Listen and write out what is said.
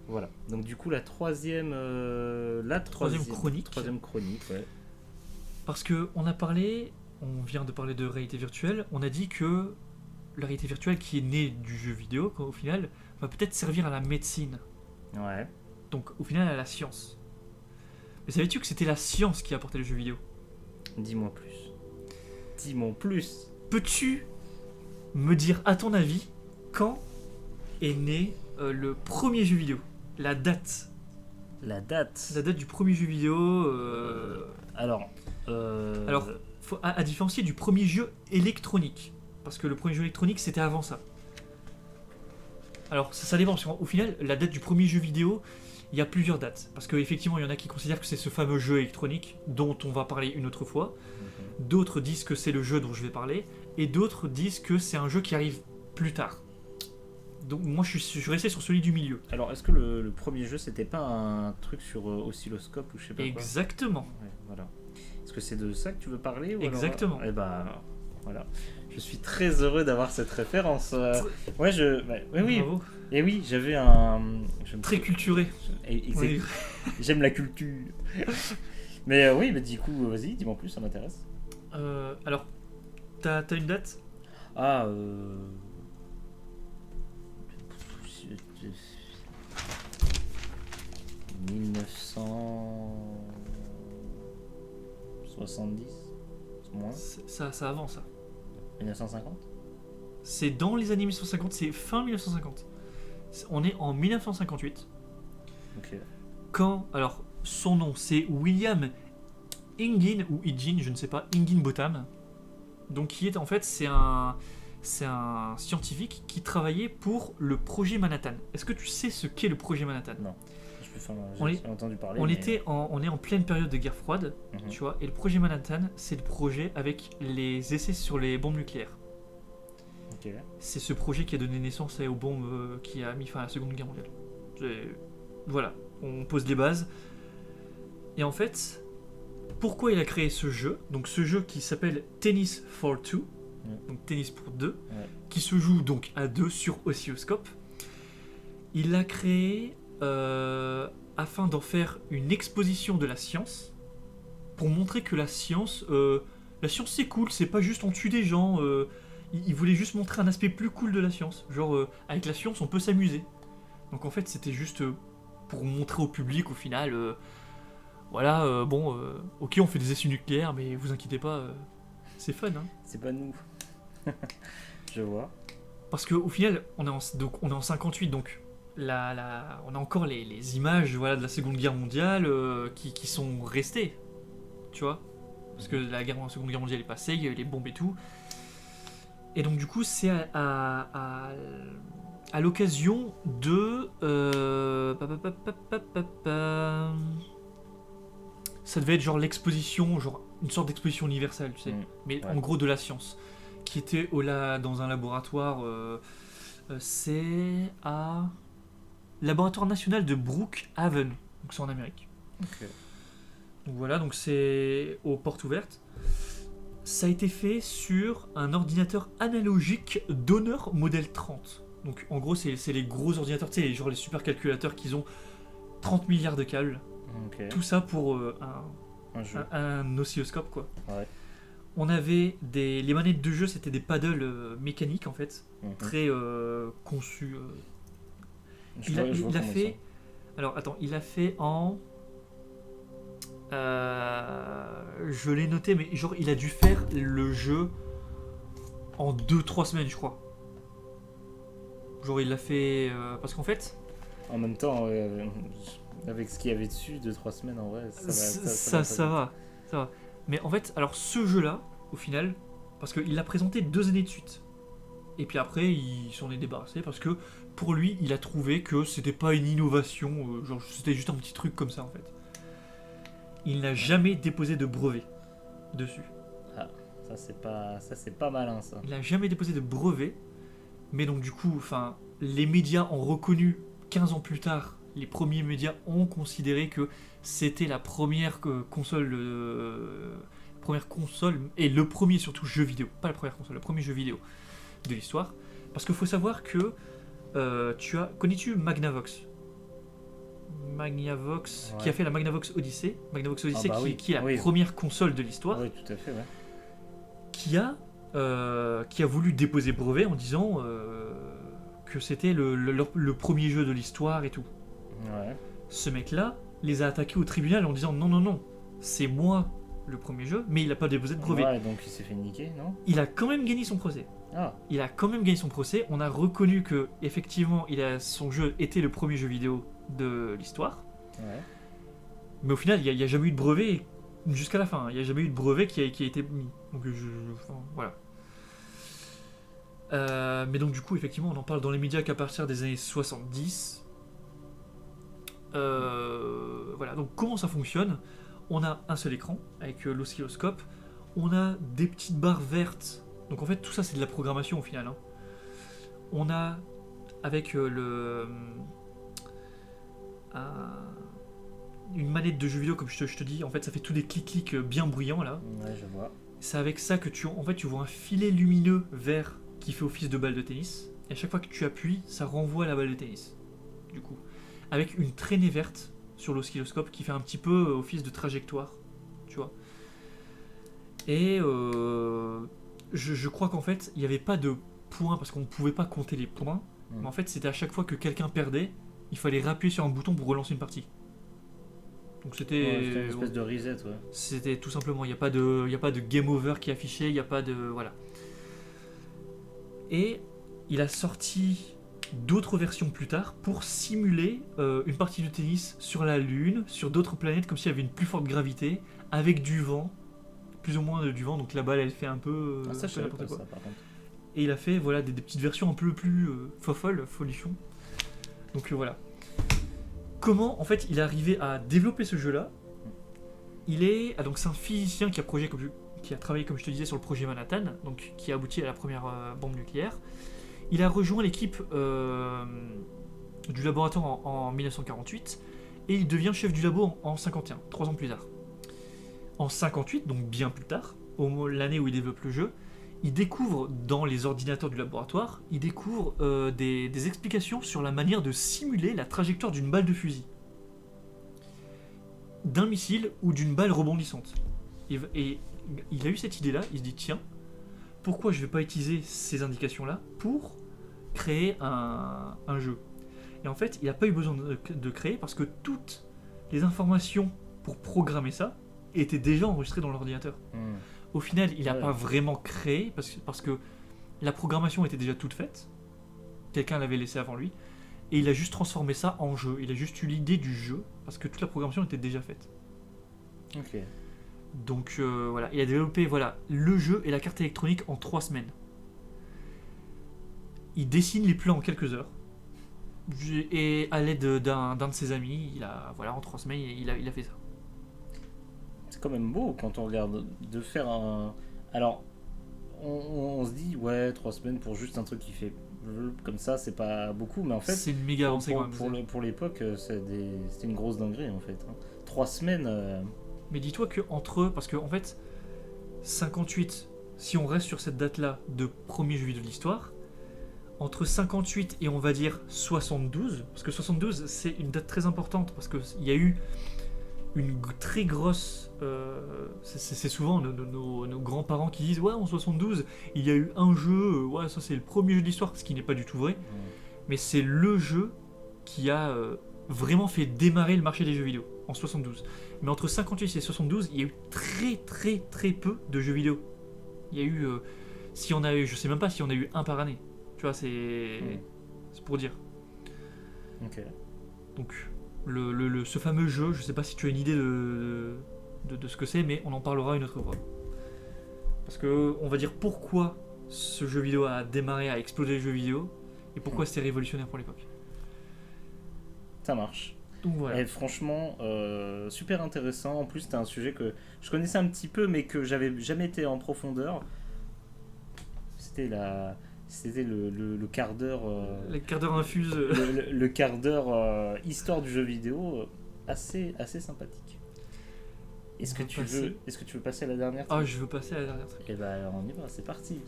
Voilà. Donc du coup, la troisième Chronique. Troisième chronique, ouais. Parce que on vient de parler de réalité virtuelle, on a dit que la réalité virtuelle qui est née du jeu vidéo, au final, va peut-être servir à la médecine. Ouais. Donc au final à la science. Mais savais-tu que c'était la science qui a apporté le jeu vidéo? Dis-moi plus. Dis-moi plus. Peux-tu me dire, à ton avis, quand est né le premier jeu vidéo? La date. La date. La date du premier jeu vidéo. Alors. Alors, à différencier du premier jeu électronique. Parce que le premier jeu électronique, c'était avant ça. Alors, ça dépend. Parce qu'au final, la date du premier jeu vidéo, il y a plusieurs dates. Parce qu'effectivement, il y en a qui considèrent que c'est ce fameux jeu électronique dont on va parler une autre fois. D'autres disent que c'est le jeu dont je vais parler. Et d'autres disent que c'est un jeu qui arrive plus tard. Donc moi je suis resté sur celui du milieu. Alors est-ce que le premier jeu c'était pas un truc sur oscilloscope ou je sais pas quoi? Exactement. Ouais, voilà. Est-ce que c'est de ça que tu veux parler ou Exactement. Alors... Eh ben voilà. Je suis très heureux d'avoir cette référence. Ouais, oui. Bravo. Et oui, j'avais un... Très culturé. Oui. J'aime la culture. Mais oui, mais du coup, vas-y, dis-moi plus, ça m'intéresse. Alors, t'as une date? Ah, 1970 moins. Ça avance, ça. 1950. C'est dans les années 1950, c'est fin 1950. On est en 1958. Ok. Quand, alors, son nom c'est William Engin ou Higin, je ne sais pas, Higginbotham. Donc qui est en fait c'est un scientifique qui travaillait pour le projet Manhattan. Est-ce que tu sais ce qu'est le projet Manhattan? Non. J'ai entendu parler. On est en pleine période de guerre froide, tu vois, et le projet Manhattan, c'est le projet avec les essais sur les bombes nucléaires. Ok. C'est ce projet qui a donné naissance aux bombes qui a mis fin à la Seconde Guerre mondiale. Voilà, on pose les bases. Et en fait, pourquoi il a créé ce jeu? Donc ce jeu qui s'appelle Tennis for Two, donc tennis pour deux, qui se joue donc à deux sur oscilloscope. Il l'a créé afin d'en faire une exposition de la science, pour montrer que la science c'est cool, c'est pas juste on tue des gens. Il voulait juste montrer un aspect plus cool de la science. Genre, avec la science, on peut s'amuser. Donc en fait, c'était juste pour montrer au public, au final, ok, on fait des essais nucléaires, mais vous inquiétez pas, c'est fun, hein. C'est pas nous. Je vois. Parce qu'au final, on est en 58, donc on a encore les images de la Seconde Guerre mondiale qui sont restées, tu vois. Parce que la Seconde Guerre mondiale est passée, il y a eu les bombes et tout. Et donc du coup, c'est à l'occasion de... ça devait être genre l'exposition, genre une sorte d'exposition universelle, tu sais, mais en gros de la science, qui était dans un laboratoire, c'est à laboratoire national de Brookhaven, donc c'est en Amérique. Ok. Donc voilà, donc c'est aux portes ouvertes. Ça a été fait sur un ordinateur analogique Donner Model 30. Donc en gros, c'est les gros ordinateurs, tu sais, genre les supercalculateurs qui ont 30 milliards de câbles. Okay. Tout ça pour un oscilloscope, quoi. Ouais. On avait les manettes de jeu, c'était des paddles mécaniques en fait, très conçus. Il a fait. Alors attends, il a fait en. Je l'ai noté, mais genre il a dû faire le jeu en 2-3 semaines, je crois. Genre il l'a fait parce qu'en fait. En même temps, avec ce qu'il y avait dessus, 2-3 semaines en vrai, ça va. Mais en fait, alors ce jeu-là, au final, parce qu'il l'a présenté 2 années de suite. Et puis après, il s'en est débarrassé parce que pour lui, il a trouvé que c'était pas une innovation, genre c'était juste un petit truc comme ça en fait. Il n'a jamais déposé de brevet dessus. Ah, ça c'est pas malin ça. Il n'a jamais déposé de brevet, mais donc du coup, les médias ont reconnu 15 ans plus tard, les premiers médias ont considéré que c'était la première console et le premier surtout jeu vidéo, pas la première console, le premier jeu vidéo de l'histoire. Parce qu'il faut savoir que connais-tu Magnavox? Magnavox, Ouais. qui a fait la Magnavox Odyssey. Magnavox Odyssey, bah oui, qui est la oui. première console de l'histoire, Oui, tout à fait, ouais. qui a voulu déposer brevet en disant que c'était le premier jeu de l'histoire et tout. Ouais. Ce mec-là les a attaqués au tribunal en disant non, non, non, c'est moi le premier jeu, mais il n'a pas déposé de brevet. Ouais, donc il s'est fait niquer, non? Il a quand même gagné son procès. Ah, Il a quand même gagné son procès. On a reconnu que effectivement, son jeu était le premier jeu vidéo de l'histoire. ouais. Mais au final, il n'y a jamais eu de brevet jusqu'à la fin. Il n'y a jamais eu de brevet qui a été mis. Donc enfin, voilà. Mais donc du coup, effectivement, on en parle dans les médias qu'à partir des années 70. Voilà. Donc comment ça fonctionne? On a un seul écran avec l'oscilloscope. On a des petites barres vertes. Donc en fait, tout ça, c'est de la programmation au final. Hein. On a avec une manette de jeu vidéo, comme je te dis, en fait, ça fait tous des clics-clics bien bruyants là. Ouais, je vois. C'est avec ça que tu vois un filet lumineux vert qui fait office de balle de tennis. Et à chaque fois que tu appuies, ça renvoie la balle de tennis. Du coup, avec une traînée verte sur l'oscilloscope qui fait un petit peu office de trajectoire, tu vois. Et je crois qu'en fait, il n'y avait pas de points parce qu'on ne pouvait pas compter les points. Mais en fait, c'était à chaque fois que quelqu'un perdait, il fallait réappuyer sur un bouton pour relancer une partie. Donc Ouais, c'était une espèce de reset, ouais. c'était tout simplement, il n'y a pas de game over qui est affiché, il n'y a pas de... Voilà. Et il a sorti d'autres versions plus tard pour simuler une partie de tennis sur la Lune, sur d'autres planètes, comme s'il y avait une plus forte gravité, avec du vent, plus ou moins du vent, donc la balle elle fait un peu, Ah, ça, je savais n'importe pas quoi. ça, par contre. Et il a fait voilà, des petites versions un peu plus folichon. Donc voilà. Comment en fait il est arrivé à développer ce jeu-là? Donc c'est un physicien qui a travaillé, comme je te disais, sur le projet Manhattan, donc qui a abouti à la première bombe nucléaire. Il a rejoint l'équipe du laboratoire en 1948 et il devient chef du labo en 51, 3 ans plus tard. En 58, donc bien plus tard, l'année où il développe le jeu, il découvre dans les ordinateurs du laboratoire, des explications sur la manière de simuler la trajectoire d'une balle de fusil, d'un missile ou d'une balle rebondissante. Et il a eu cette idée-là, il se dit tiens, pourquoi je ne vais pas utiliser ces indications-là pour créer un jeu? Et en fait, il n'a pas eu besoin de créer parce que toutes les informations pour programmer ça étaient déjà enregistrées dans l'ordinateur. Au final, il n'a pas vraiment créé parce que la programmation était déjà toute faite. Quelqu'un l'avait laissé avant lui. Et il a juste transformé ça en jeu. Il a juste eu l'idée du jeu parce que toute la programmation était déjà faite. Ok. Donc voilà, il a développé le jeu et la carte électronique en 3 semaines. Il dessine les plans en quelques heures. Et à l'aide d'un de ses amis, en 3 semaines, il a fait ça. C'est quand même beau quand on regarde de faire un. Alors, on se dit, ouais, 3 semaines pour juste un truc qui fait comme ça, c'est pas beaucoup, mais en fait, c'est une méga avancée quand même. pour l'époque, c'était une grosse dinguerie en fait. 3 semaines. Mais dis-toi que entre eux, parce que en fait, 58, si on reste sur cette date-là de premier jeu vidéo de l'histoire, entre 58 et on va dire 72, parce que 72 c'est une date très importante, parce qu'il y a eu une très grosse... c'est souvent nos grands-parents qui disent ouais, en 72 il y a eu un jeu, ouais, ça c'est le premier jeu de l'histoire, ce qui n'est pas du tout vrai, mais c'est le jeu qui a vraiment fait démarrer le marché des jeux vidéo en 72. Mais entre 58 et 72, il y a eu très très très peu de jeux vidéo. Il y a eu, je sais même pas si on a eu un par année. Tu vois, c'est pour dire. Ok. Donc ce fameux jeu, je sais pas si tu as une idée de ce que c'est, mais on en parlera une autre fois. Parce que on va dire pourquoi ce jeu vidéo a démarré, a explosé les jeux vidéo, et pourquoi c'était révolutionnaire pour l'époque. Ça marche. Donc voilà. Et franchement, super intéressant. En plus, c'était un sujet que je connaissais un petit peu, mais que j'avais jamais été en profondeur. C'était le quart d'heure. Le quart d'heure infuse. le quart d'heure histoire du jeu vidéo, assez sympathique. Est-ce que tu veux passer à la dernière truc? Je veux passer à la dernière truc. Et ben on y va, c'est parti.